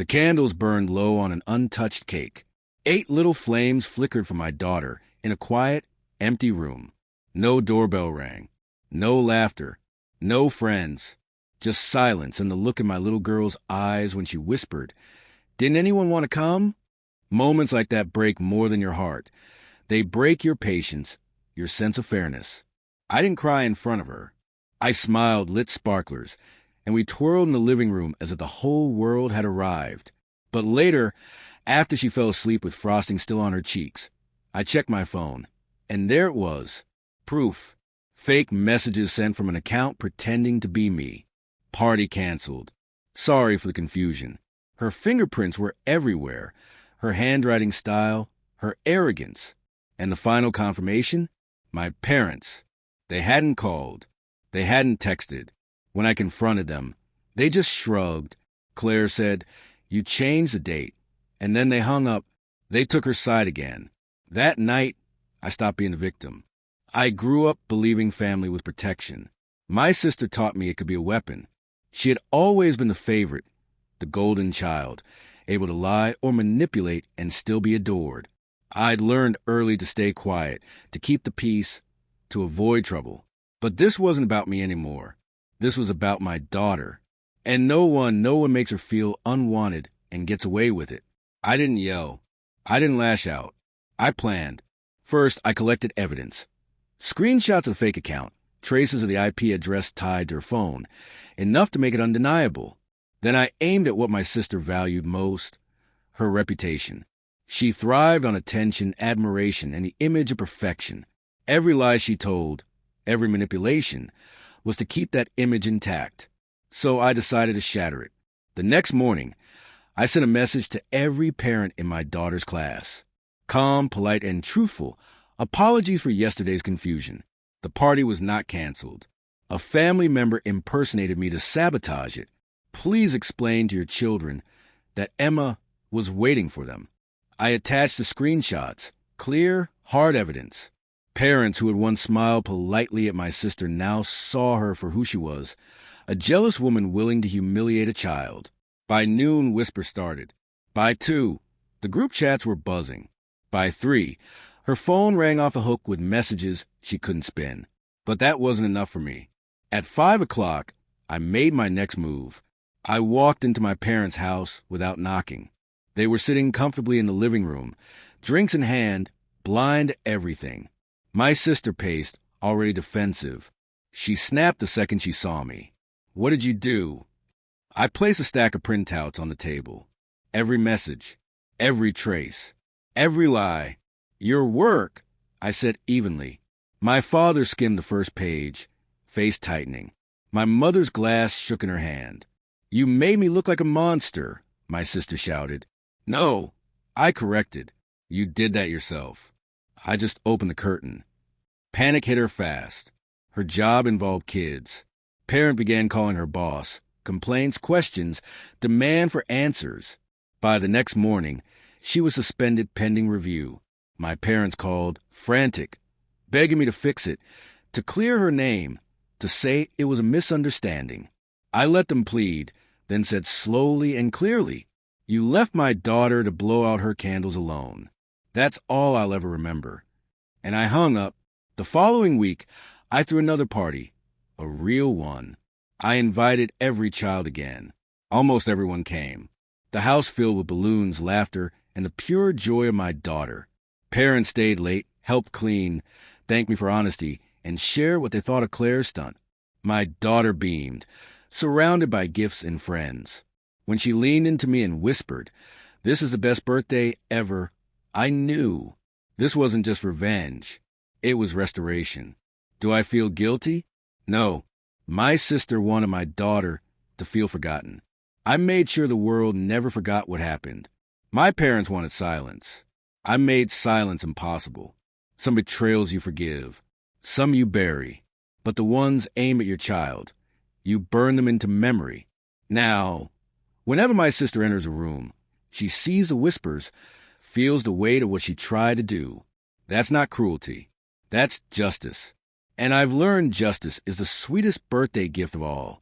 The candles burned low on an untouched cake. 8 little flames flickered for my daughter in a quiet, empty room. No doorbell rang. No laughter. No friends. Just silence and the look in my little girl's eyes when she whispered, "Didn't anyone want to come?" Moments like that break more than your heart. They break your patience, your sense of fairness. I didn't cry in front of her. I smiled, lit sparklers, and we twirled in the living room as if the whole world had arrived. But later, after she fell asleep with frosting still on her cheeks, I checked my phone, and there it was. Proof. Fake messages sent from an account pretending to be me. Party canceled. Sorry for the confusion. Her fingerprints were everywhere. Her handwriting style, her arrogance. And the final confirmation? My parents. They hadn't called. They hadn't texted. When I confronted them, they just shrugged. Claire said, "You changed the date." And then they hung up. They took her side again. That night, I stopped being the victim. I grew up believing family was protection. My sister taught me it could be a weapon. She had always been the favorite, the golden child, able to lie or manipulate and still be adored. I'd learned early to stay quiet, to keep the peace, to avoid trouble. But this wasn't about me anymore. This was about my daughter. And no one makes her feel unwanted and gets away with it. I didn't yell. I didn't lash out. I planned. First, I collected evidence. Screenshots of the fake account, traces of the IP address tied to her phone, enough to make it undeniable. Then I aimed at what my sister valued most, her reputation. She thrived on attention, admiration, and the image of perfection. Every lie she told, every manipulation, was to keep that image intact. So I decided to shatter it. The next morning, I sent a message to every parent in my daughter's class. Calm, polite, and truthful. Apologies for yesterday's confusion. The party was not canceled. A family member impersonated me to sabotage it. Please explain to your children that Emma was waiting for them. I attached the screenshots. Clear, hard evidence. Parents who had once smiled politely at my sister now saw her for who she was, a jealous woman willing to humiliate a child. By noon, whispers started. By 2, the group chats were buzzing. By 3, her phone rang off the hook with messages she couldn't spin. But that wasn't enough for me. At 5 o'clock, I made my next move. I walked into my parents' house without knocking. They were sitting comfortably in the living room, drinks in hand, blind to everything. My sister paced, already defensive. She snapped the second she saw me. "What did you do?" I placed a stack of printouts on the table. Every message, every trace, every lie. "Your work," I said evenly. My father skimmed the first page, face tightening. My mother's glass shook in her hand. "You made me look like a monster," my sister shouted. "No," I corrected. "You did that yourself." I just opened the curtain. Panic hit her fast. Her job involved kids. Parent began calling her boss. Complaints, questions, demand for answers. By the next morning, she was suspended pending review. My parents called, frantic, begging me to fix it, to clear her name, to say it was a misunderstanding. I let them plead, then said slowly and clearly, "You left my daughter to blow out her candles alone. That's all I'll ever remember." And I hung up. The following week, I threw another party, a real one. I invited every child again. Almost everyone came. The house filled with balloons, laughter, and the pure joy of my daughter. Parents stayed late, helped clean, thanked me for honesty, and shared what they thought of Claire's stunt. My daughter beamed, surrounded by gifts and friends. When she leaned into me and whispered, "This is the best birthday ever," I knew this wasn't just revenge. It was restoration. Do I feel guilty? No. My sister wanted my daughter to feel forgotten. I made sure the world never forgot what happened. My parents wanted silence. I made silence impossible. Some betrayals you forgive. Some you bury. But the ones aimed at your child, you burn them into memory. Now, whenever my sister enters a room, she sees the whispers, feels the weight of what she tried to do. That's not cruelty. That's justice. And I've learned justice is the sweetest birthday gift of all.